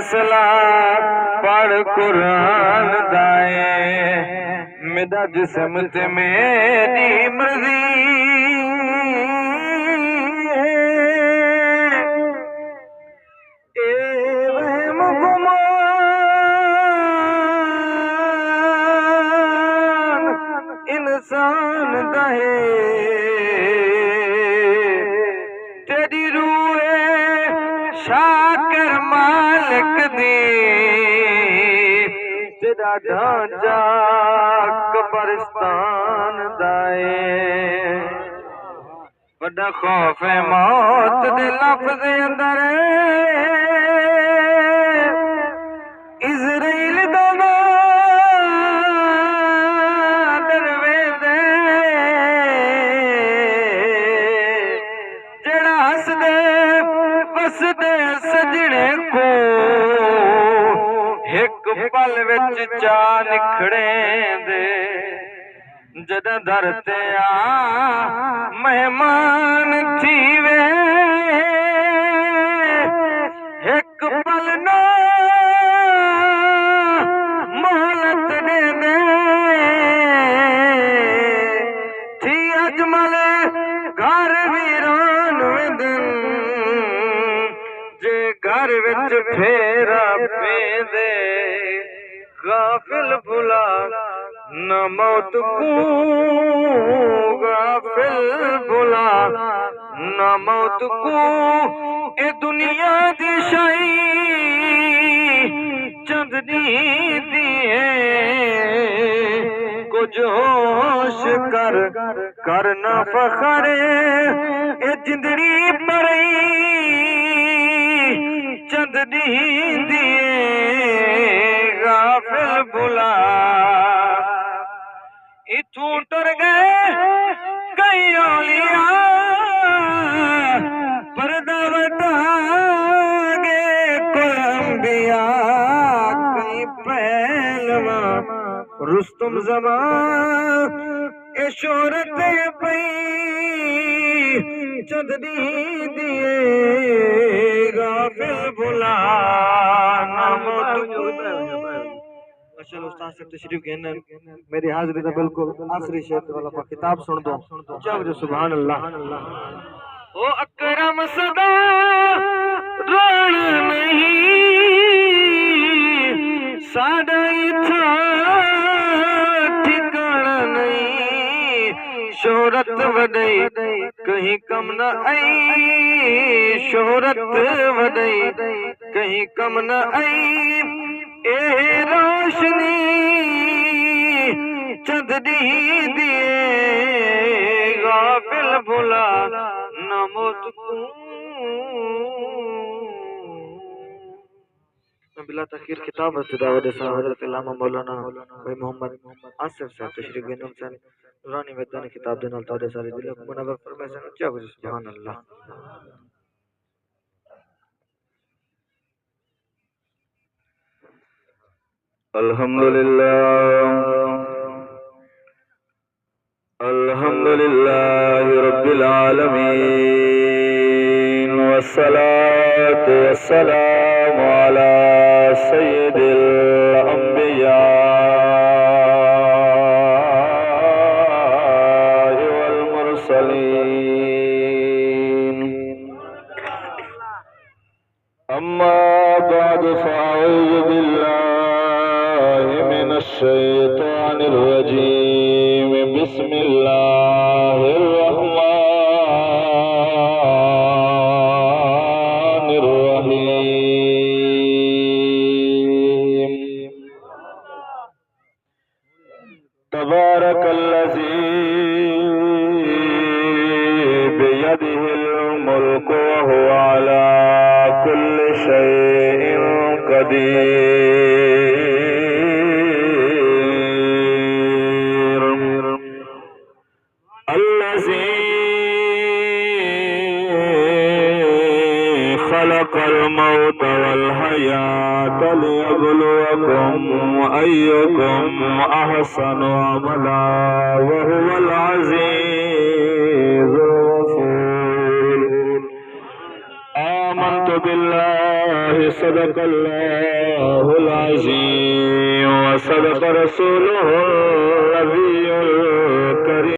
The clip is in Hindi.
फैसला पढ़ कुरान दाए मेरा जिस्म ते मेरी मर्जी इंसान दहे तेरी रूए शाकर मालिक दी तेरा ढांचा कब्रिस्तान दाए बड़ा खौफ है मौत दे लफ्ज़ अंदर इज़राइल दा दरवेदे जड़ा हसदे वसदे सजने को एक पल विच चा निखड़े दे जदा दर ते आ मेहमान थीवे एक पल ना मोहलत दे दे थी अजमल घर वीरान वेदन जे घर विच फेरा पे दे गाफिल भुला न मौत को गाफिल भुला न मौत को ए दुनिया दी शाही चंदनी दिए कुछ होश कर न फखरे ए जिंदड़ी परी चंदनी दिए गाफिल भुला इथू टुर गए कई औलिया पर्दा वटागे कोलंबिया कई पहलवा रुस्तुम जमान ए शोहरत पई चंदनी दिए गाफिल भुला चलो उस्ताद से तशरीफ कहना मेरी हाजिरी का बिल्कुल आखिरी शेर वाला किताब सुन दो जब जो सुभान अल्लाह ओ अकरम सदा रोण नहीं साडा इथा ठिकाना नहीं शोहरत वडई कहीं कम न आई शोहरत वडई कहीं कम न आई ए रोशनी चंदनी दिए गाफिल भुला न मौत को बिला तखीर किताब दावत हजरत इल्लामा मौलाना भाई मोहम्मद आसिफ साहब तशरीफ गए हुसैन नूरानी मैदानी किताब दे नाल तोड़े सारे दिल को मुनव्वर फरमाए सन उच्चा हो सुभान अल्लाह अल्हम्दुलिल्लाह रब्बिल आलमीन वस्सलातु वस्सलामु अला सय्यिदिल अंबिया वल मुरसलीन अम्मा बाद फ़अऊज़ु बिल्लाहि मिनश शैतानिर रजीम बिस्मिल्लाहिर रहमानिर रहीम तबारकल्लज़ी बियदिहिल मुल्कु व हुवा अला कुल्लि शैइन क़दीर अल्लज़ी खलक़ल मौत वल हयात लियब्लुवकुम अय्युकुम अहसनु अमला व हुवल अज़ीज़ुल गफ़ूर। आमन्तु बिल्लाहि सदक़ल्लाहुल अज़ीम व सदक़ रसूलुहुल नबियुल करीम।